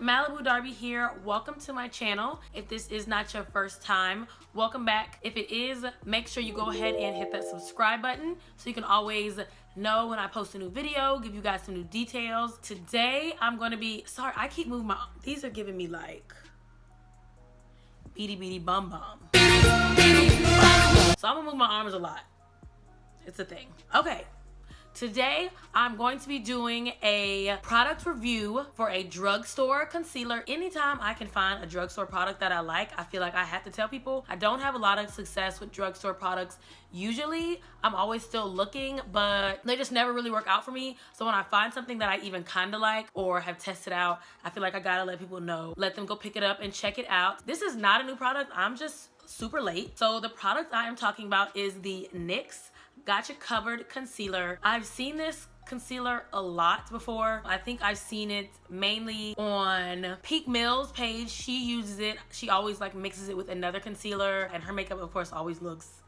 Malibu Darby here. Welcome to my channel. If this is not your first time, welcome back. If it is, make sure you go ahead and hit that subscribe button so you can always know when I post a new video, give you guys some new details. Today I'm going to be, sorry, I keep moving my, these are giving me like beady beady bum bum. So I'm gonna move my arms a lot. It's a thing. Okay. Today, I'm going to be doing a product review for a drugstore concealer. Anytime I can find a drugstore product that I like, I feel like I have to tell people. I don't have a lot of success with drugstore products. Usually, I'm always still looking, but they just never really work out for me. So when I find something that I even kind of like or have tested out, I feel like I gotta let people know. Let them go pick it up and check it out. This is not a new product. I'm just super late. So the product I am talking about is the NYX Got You Covered Concealer. I've seen this concealer a lot before. I think I've seen it mainly on Peak Mill's page. She uses it. She always like mixes it with another concealer, and her makeup of course always looks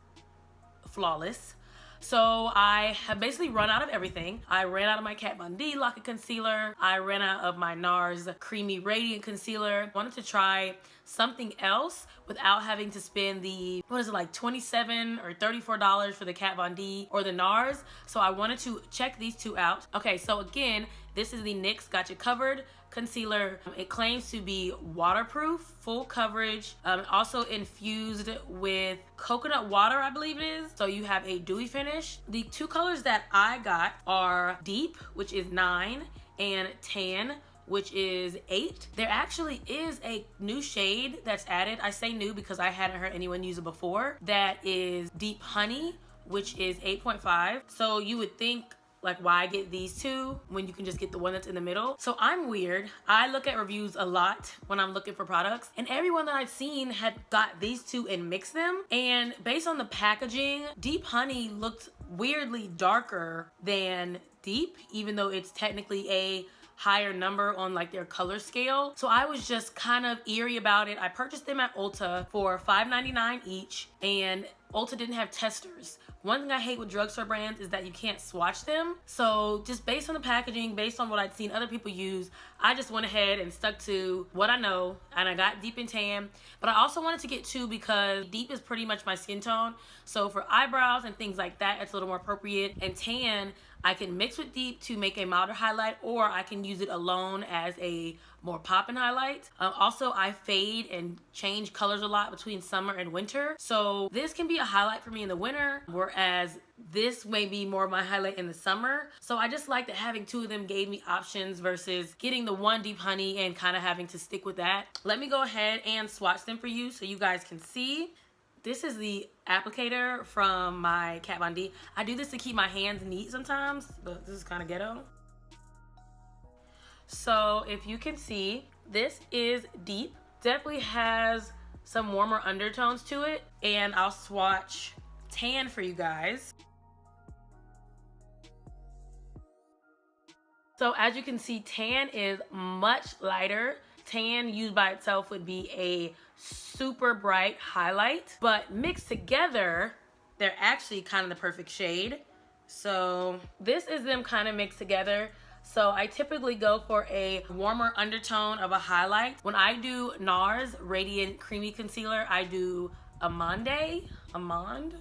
flawless. So I have basically run out of everything. I ran out of my Kat Von D Lock-It Concealer. I ran out of my NARS Creamy Radiant Concealer. Wanted to try something else without having to spend the, what is it, like $27 or $34 for the Kat Von D or the NARS. So I wanted to check these two out. Okay, so again, this is the NYX Got You Covered Concealer. It claims to be waterproof, full coverage, also infused with coconut water, I believe it is. So you have a dewy finish. The two colors that I got are Deep, which is 9, and Tan, which is 8. There actually is a new shade that's added. I say new because I hadn't heard anyone use it before. That is Deep Honey, which is 8.5. So you would think, like, why get these two when you can just get the one that's in the middle? So I'm weird. I look at reviews a lot when I'm looking for products, and everyone that I've seen had got these two and mixed them. And based on the packaging, Deep Honey looked weirdly darker than Deep, even though it's technically a higher number on like their color scale. So I was just kind of eerie about it. I purchased them at Ulta for $5.99 each, and Ulta didn't have testers. One thing I hate with drugstore brands is that you can't swatch them. So just based on the packaging, based on what I'd seen other people use, I just went ahead and stuck to what I know, and I got Deep and Tan. But I also wanted to get two because Deep is pretty much my skin tone. So for eyebrows and things like that, it's a little more appropriate. And Tan, I can mix with Deep to make a milder highlight, or I can use it alone as a more poppin' highlight. Also, I fade and change colors a lot between summer and winter. So this can be a highlight for me in the winter, whereas this may be more of my highlight in the summer. So I just like that having two of them gave me options versus getting the one Deep Honey and kind of having to stick with that. Let me go ahead and swatch them for you so you guys can see. This is the applicator from my Kat Von D. I do this to keep my hands neat sometimes, but this is kind of ghetto. So if you can see, this is Deep. Definitely has some warmer undertones to it, and I'll swatch Tan for you guys. So as you can see, Tan is much lighter. Tan used by itself would be a super bright highlight, but mixed together, they're actually kind of the perfect shade. So this is them kind of mixed together. So I typically go for a warmer undertone of a highlight. When I do NARS Radiant Creamy Concealer, I do Amande.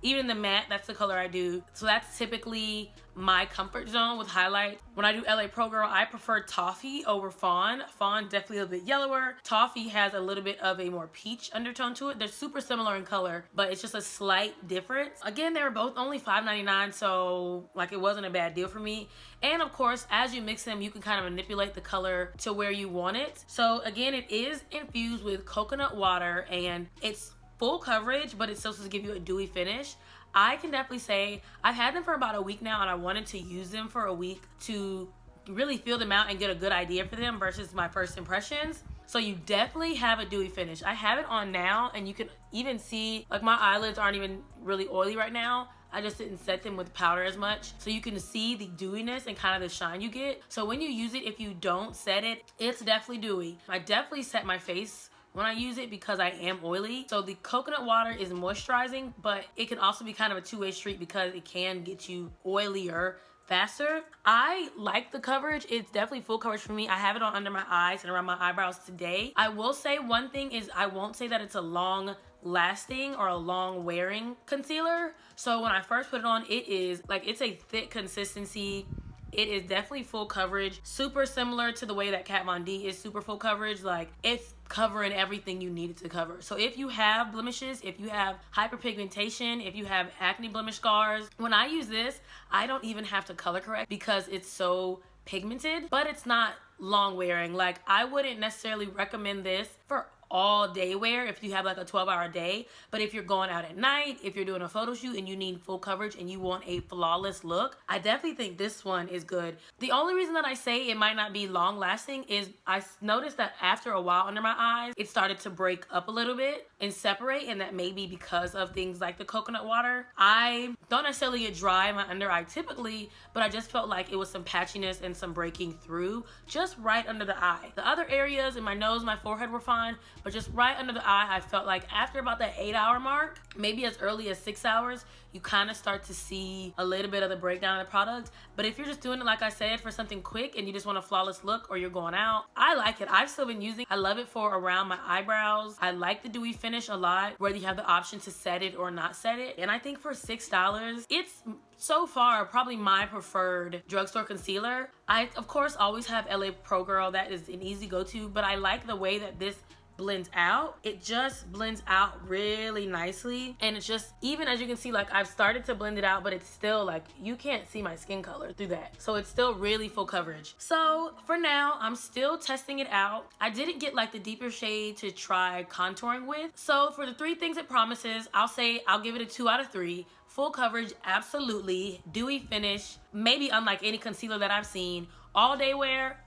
Even the matte, that's the color I do. So that's typically my comfort zone with highlight. When I do LA Pro Girl, I prefer Toffee over Fawn. Fawn definitely a little bit yellower. Toffee has a little bit of a more peach undertone to it. They're super similar in color, but it's just a slight difference. Again, they were both only $5.99, so like it wasn't a bad deal for me. And of course, as you mix them, you can kind of manipulate the color to where you want it. So again, it is infused with coconut water, and it's full coverage, but it's still supposed to give you a dewy finish. I can definitely say I've had them for about a week now, and I wanted to use them for a week to really feel them out and get a good idea for them versus my first impressions. So you definitely have a dewy finish. I have it on now, and you can even see like my eyelids aren't even really oily right now. I just didn't set them with powder as much. So you can see the dewiness and kind of the shine you get. So when you use it, if you don't set it, it's definitely dewy. I definitely set my face when I use it because I am oily. So the coconut water is moisturizing, but it can also be kind of a two-way street because it can get you oilier faster. I like the coverage. It's definitely full coverage for me. I have it on under my eyes and around my eyebrows today. I will say one thing is I won't say that it's a long lasting or a long wearing concealer. So when I first put it on, it is like, it's a thick consistency. It is definitely full coverage, super similar to the way that Kat Von D is super full coverage. Like, it's covering everything you need it to cover. So if you have blemishes, if you have hyperpigmentation, if you have acne blemish scars, when I use this, I don't even have to color correct because it's so pigmented, but it's not long wearing. Like, I wouldn't necessarily recommend this for all day wear if you have like a 12-hour day, but if you're going out at night, if you're doing a photo shoot and you need full coverage and you want a flawless look, I definitely think this one is good. The only reason that I say it might not be long lasting is I noticed that after a while under my eyes, it started to break up a little bit and separate, and that may be because of things like the coconut water. I don't necessarily get dry in my under eye typically, but I just felt like it was some patchiness and some breaking through just right under the eye. The other areas in my nose, my forehead were fine, but just right under the eye, I felt like after about that 8-hour mark, maybe as early as 6 hours, you kind of start to see a little bit of the breakdown of the product. But if you're just doing it, like I said, for something quick and you just want a flawless look or you're going out, I like it. I've still been using it. I love it for around my eyebrows. I like the dewy finish a lot, whether you have the option to set it or not set it. And I think for $6, it's so far probably my preferred drugstore concealer. I, of course, always have LA Pro Girl. That is an easy go-to, but I like the way that this blends out. It just blends out really nicely, and it's just, even as you can see, like I've started to blend it out, but it's still like you can't see my skin color through that, so it's still really full coverage. So for now, I'm still testing it out. I didn't get like the deeper shade to try contouring with, so for the 3 things it promises, I'll say I'll give it a 2 out of 3. Full coverage, absolutely. Dewy finish, maybe unlike any concealer that I've seen. All day wear,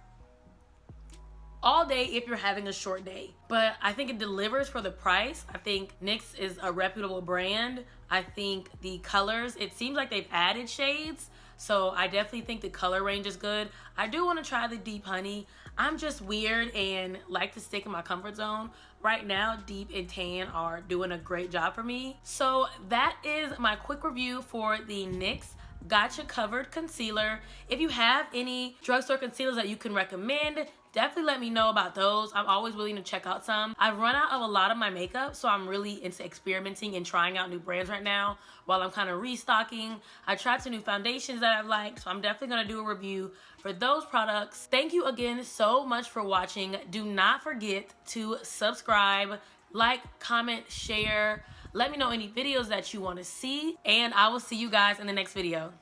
all day if you're having a short day. But I think it delivers for the price. I think NYX is a reputable brand. I think the colors, it seems like they've added shades, so I definitely think the color range is good. I do want to try the Deep Honey. I'm just weird and like to stick in my comfort zone. Right now, Deep and Tan are doing a great job for me. So that is my quick review for the NYX Gotcha Covered Concealer. If you have any drugstore concealers that you can recommend, definitely let me know about those. I'm always willing to check out some. I've run out of a lot of my makeup, so I'm really into experimenting and trying out new brands right now while I'm kind of restocking. I tried some new foundations that I've liked, so I'm definitely gonna do a review for those products. Thank you again so much for watching. Do not forget to subscribe, like, comment, share. Let me know any videos that you want to see, and I will see you guys in the next video.